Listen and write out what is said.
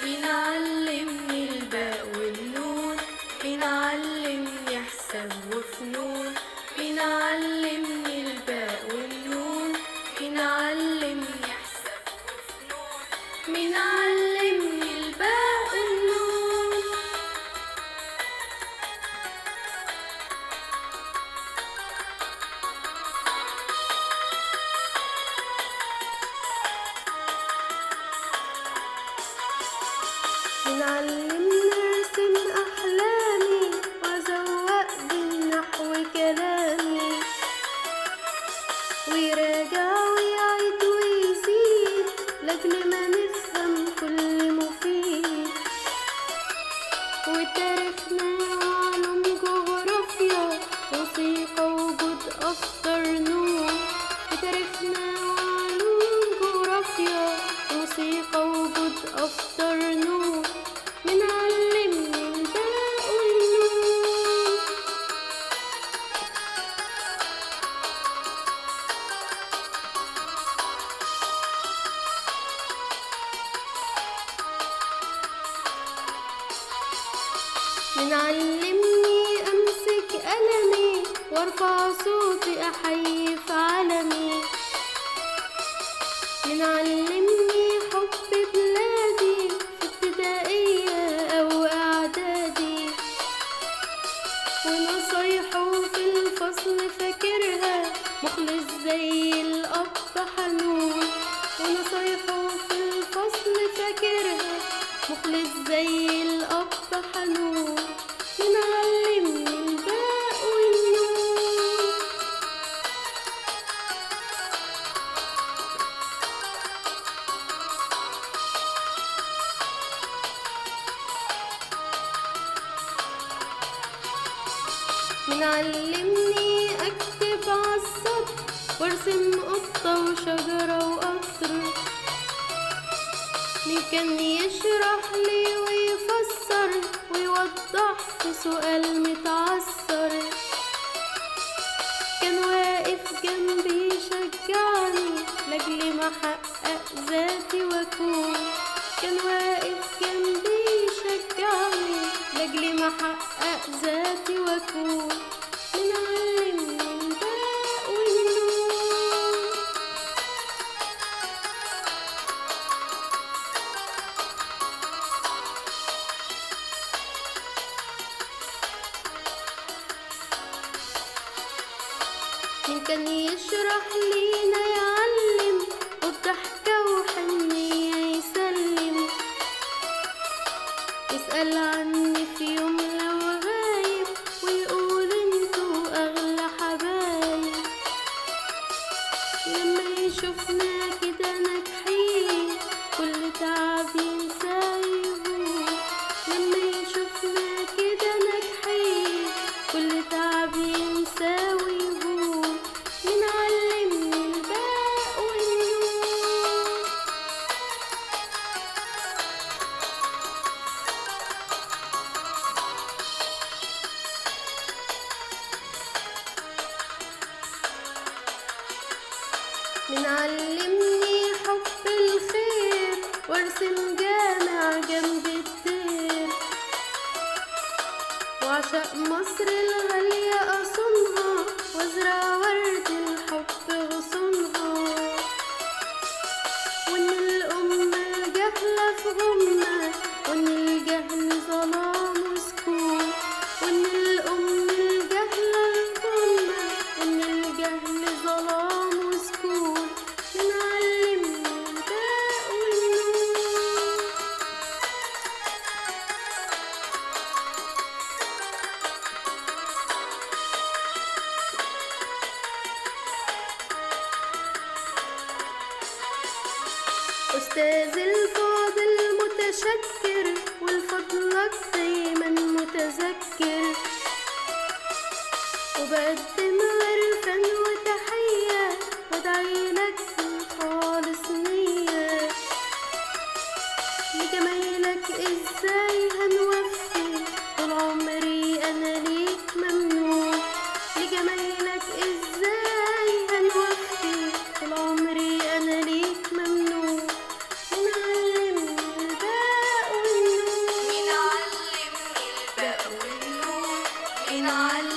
مين علمني الباء والنون، مين علمني حساب وفنون، مين علمني الباء والنون، مين علمني حساب وفنون، مين علمني الباء والنون. مين علمني ارسم احلامي وازوق بالنحو كلامي، ويراجع ويعيد ويزيد لاجل ما نفهم كل مفيد. وتاريخنا وعلوم جغرافيا موسيقى وجود افكار نور، وتاريخنا وعلوم جغرافيا موسيقى وجود افكار نور. مين علمني الباء والنون. مين علمني امسك قلمي وارفع صوتي احيي في عالمي، مين علمني حب بلادي في ابتدائية او اعدادي، ونصايحه في الفصل فاكرها مخلص زي الاب حنون، ونصايحه في الفصل فاكرها مخلص زي الاب حنون. مين علمني الباء والنون. مين علمني اكتب عالسطر وارسم قطة وشجرة وقطر، مين كان يشرح لي ويفسر ويوضح في سؤال متعثر، كان واقف جنبي يشجعني لاجل ما احقق ذاتي واكون، كان واقف جنبي يشجعني لاجل ما احقق ذاتي واكون. مين علمني الباء والنون. مين كان يشرح لينا يعلم وبضحكة وحنية يسلم، يسأل عني في يوم لو غايب ويقول انتوا اغلى حبايب، لما يشوفنا كده ناجحين كل تعب ينسى يهون، لما يشوفنا كده ناجحين كل تعب ينسى ويهون. مين علمني الباء والنون. مين علمني حب الخير وارسم جامع جنب الدير، وعشق مصر الغالية أصونها وازرع ورد الحب غصونها، وإن الأمة الجهلة في غمة، وإن الجهل ظلام وسكون، وإن الأمة الجهلة في غمة، وإن الجهل ظلام وسكون. مين علمني الباء والنون. أستاذ الفاضل متشكر والفضلك دايما متذكر، وبقدم عرفان وتحية وادعيلك من خالص نية، لجمايلك ازاي هنوفي طول عمري انا ليك ممنون، لجمايلك ازاي هنوفي طول عمري انا ليك ممنون. مين علمني الباء على